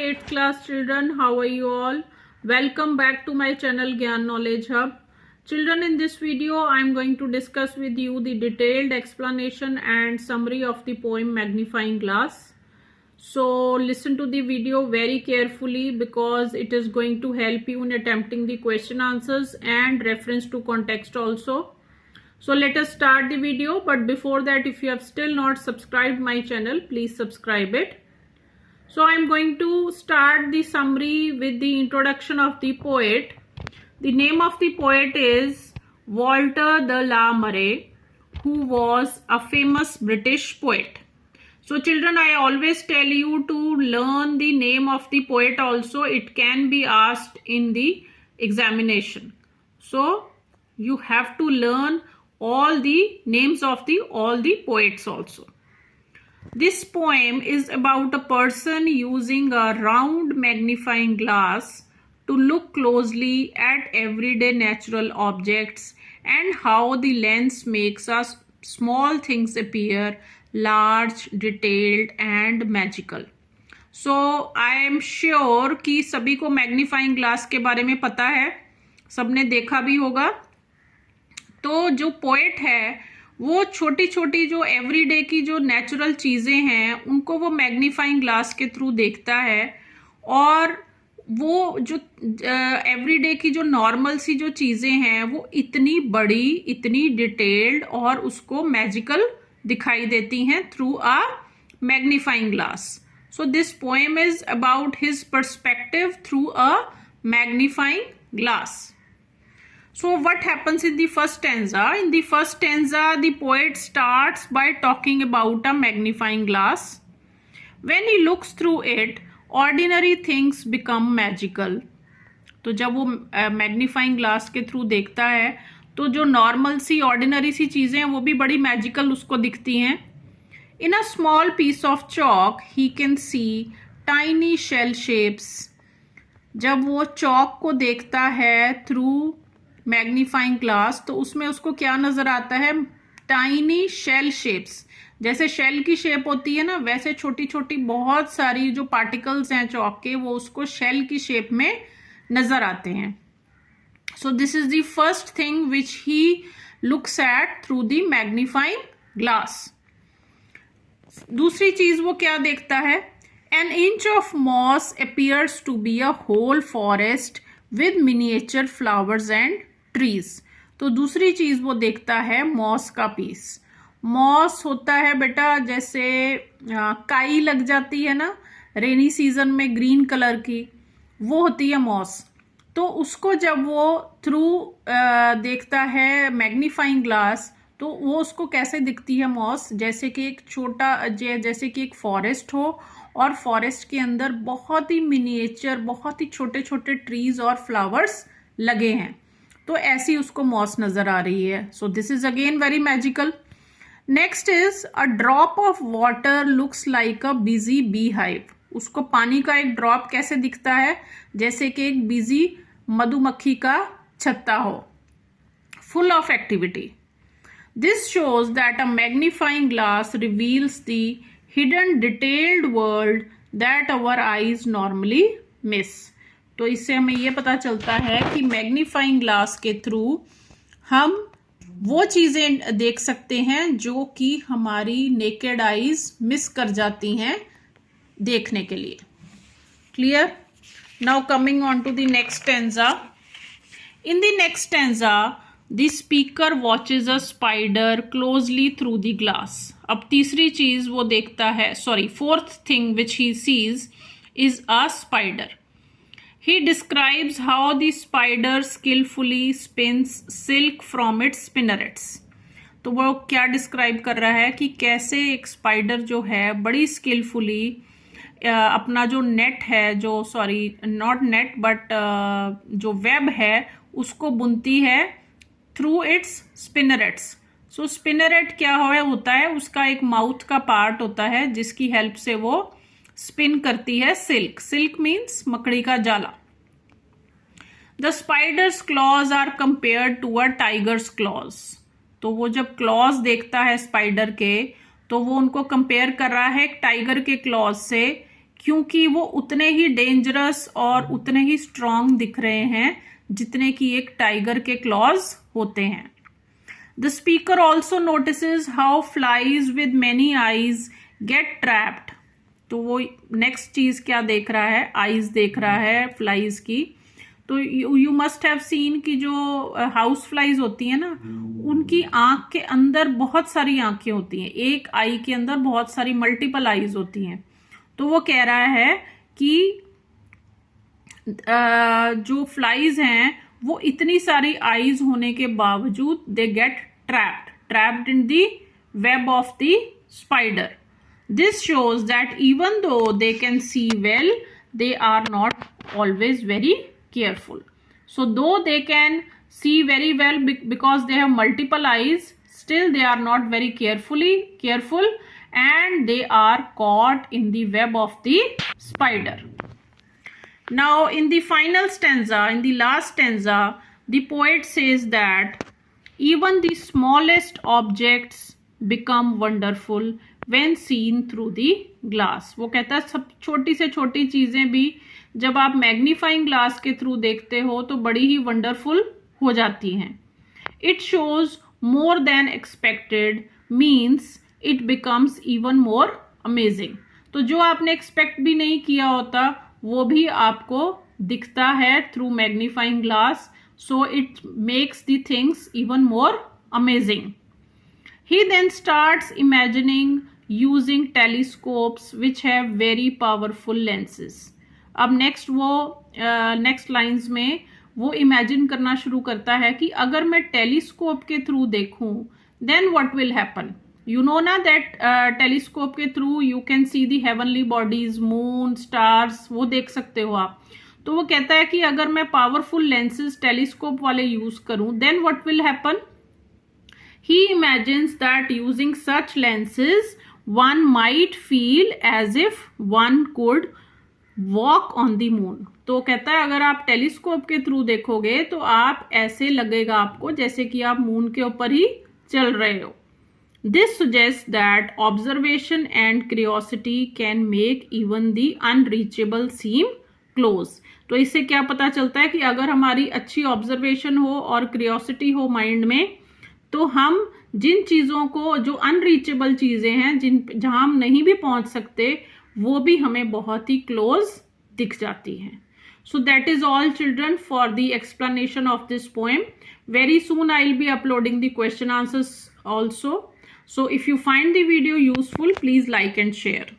8th class children, how are you all? Welcome back to my channel Gyan Knowledge Hub. Children, in this video I am going to discuss with you the detailed explanation and summary of the poem Magnifying Glass. So listen to the video very carefully because it is going to help you in attempting the question answers and reference to context also. So let us start the video, but before that, if you have still not subscribed my channel, please subscribe it. So I am going to start the summary with the introduction of the poet. The name of the poet is Walter de la Mare, who was a famous British poet. So children, I always tell you to learn the name of the poet also. It can be asked in the examination. So you have to learn all the names of all the poets also. This poem is about a person using a round magnifying glass to look closely at everyday natural objects and how the lens makes us small things appear large, detailed and magical. So I am sure कि सभी को magnifying glass के बारे में पता है, सबने देखा भी होगा. तो जो पोएट है वो छोटी छोटी जो एवरीडे की जो नेचुरल चीज़ें हैं उनको वो मैग्नीफाइंग ग्लास के थ्रू देखता है और वो जो एवरीडे की जो नॉर्मल सी जो चीज़ें हैं वो इतनी बड़ी, इतनी डिटेल्ड और उसको मैजिकल दिखाई देती हैं through a magnifying glass. So this poem is about his perspective through a magnifying glass. So what happens in the first stanza? In the first stanza, the poet starts by talking about a magnifying glass. When he looks through it, ordinary things become magical. तो जब वो magnifying glass के through देखता है तो जो normal सी ordinary सी चीज़ें हैं वो भी बड़ी मैजिकल उसको दिखती हैं. In a small piece of chalk, he can see tiny shell shapes. जब वो चौक को देखता है थ्रू मैग्नीफाइंग ग्लास तो उसमें उसको क्या नजर आता है? Tiny shell shapes. जैसे शेल की शेप होती है ना, वैसे छोटी छोटी बहुत सारी जो पार्टिकल्स हैं चौक के वो उसको शेल की शेप में नजर आते हैं. So this is the first thing which he looks at through the magnifying glass. दूसरी चीज वो क्या देखता है? An inch of moss appears to be a whole forest with miniature flowers and trees. तो दूसरी चीज वो देखता है मॉस का पीस. मॉस होता है बेटा जैसे काई लग जाती है ना रेनी सीजन में ग्रीन कलर की, वो होती है मॉस. तो उसको जब वो थ्रू देखता है मैग्नीफाइंग ग्लास तो वो उसको कैसे दिखती है मॉस? जैसे कि एक छोटा जैसे कि एक फॉरेस्ट हो और फॉरेस्ट के अंदर बहुत ही मिनिएचर, बहुत ही छोटे छोटे ट्रीज और फ्लावर्स लगे हैं, तो ऐसी उसको मॉस नजर आ रही है. सो this is again very magical. Next is a drop of water looks like a busy bee hive. उसको पानी का एक ड्रॉप कैसे दिखता है? जैसे कि एक बिजी मधुमक्खी का छत्ता हो, full of activity. This shows that a magnifying glass reveals the hidden detailed world that our eyes normally miss. तो इससे हमें ये पता चलता है कि मैग्नीफाइंग ग्लास के थ्रू हम वो चीज़ें देख सकते हैं जो कि हमारी नेकेड आईज मिस कर जाती हैं देखने के लिए. Clear? Now coming on to the next stanza. In the next stanza the speaker watches a spider closely through the glass. अब तीसरी चीज वो देखता है, fourth thing which he sees is a spider. He describes how the spider skillfully spins silk from its spinnerets. तो वो क्या describe कर रहा है कि कैसे एक स्पाइडर जो है बड़ी स्किलफुली अपना जो नेट है, जो नॉट नेट बट जो वेब है उसको बुनती है थ्रू इट्स स्पिनरेट्स. सो स्पिनरेट क्या होता है? उसका एक माउथ का पार्ट होता है जिसकी हेल्प से वो स्पिन करती है सिल्क. सिल्क मीन्स मकड़ी का जाला. The spider's claws are compared to a tiger's claws. तो वो जब क्लॉज देखता है स्पाइडर के तो वो उनको कंपेयर कर रहा है एक टाइगर के क्लॉज से क्योंकि वो उतने ही डेंजरस और उतने ही स्ट्रॉन्ग दिख रहे हैं जितने कि एक टाइगर के क्लॉज होते हैं। The speaker also notices how flies with many eyes gate trapped. तो वो नेक्स्ट चीज क्या देख रहा है, आईज देख रहा है फ्लाइज की। तो यू मस्ट हैव सीन कि जो हाउस फ्लाइज होती है ना, उनकी आंख के अंदर बहुत सारी आंखें होती हैं, एक आई के अंदर बहुत सारी मल्टीपल आईज होती हैं। तो वो कह रहा है कि जो फ्लाइज हैं वो इतनी सारी आईज होने के बावजूद they get trapped in the web of the spider. This shows that even though they can see well, they are not always very careful. So though they can see very well because they have multiple eyes, still they are not very careful and they are caught in the web of the spider. Now in the final stanza, in the last stanza, the poet says that even the smallest objects become wonderful when seen through the glass. वो कहता है सब छोटी से छोटी चीजें भी जब आप मैग्नीफाइंग ग्लास के थ्रू देखते हो तो बड़ी ही वंडरफुल हो जाती हैं। It shows more than expected means it becomes even more amazing. तो जो आपने एक्सपेक्ट भी नहीं किया होता वो भी आपको दिखता है through magnifying glass, so it makes the things even more amazing. He then starts imagining using telescopes which have very powerful lenses. अब नेक्स्ट लाइंस में वो इमेजिन करना शुरू करता है कि अगर मैं टेलीस्कोप के थ्रू देखूं then what will happen. You know ना दैट टेलीस्कोप के through you can see the heavenly bodies, moon, stars, वो देख सकते हो आप। तो वो कहता है कि अगर मैं पावरफुल लेंसेज टेलीस्कोप वाले यूज करूं then what will happen. He imagines that using such lenses one might feel as if one could walk on the moon. तो कहता है अगर आप टेलीस्कोप के थ्रू देखोगे तो आप ऐसे लगेगा आपको जैसे कि आप मून के ऊपर ही चल रहे हो। This suggests that observation and curiosity can make even the unreachable seem close. तो इससे क्या पता चलता है कि अगर हमारी अच्छी ऑब्जर्वेशन हो और क्रियोसिटी हो माइंड में तो हम जिन चीजों को, जो अनरीचेबल चीजें हैं जहां हम नहीं भी पहुंच सकते, वो भी हमें बहुत ही क्लोज दिख जाती हैं। So that is all children for the explanation of this poem. Very soon I will be uploading the question answers also. So if you find the video useful please like and share.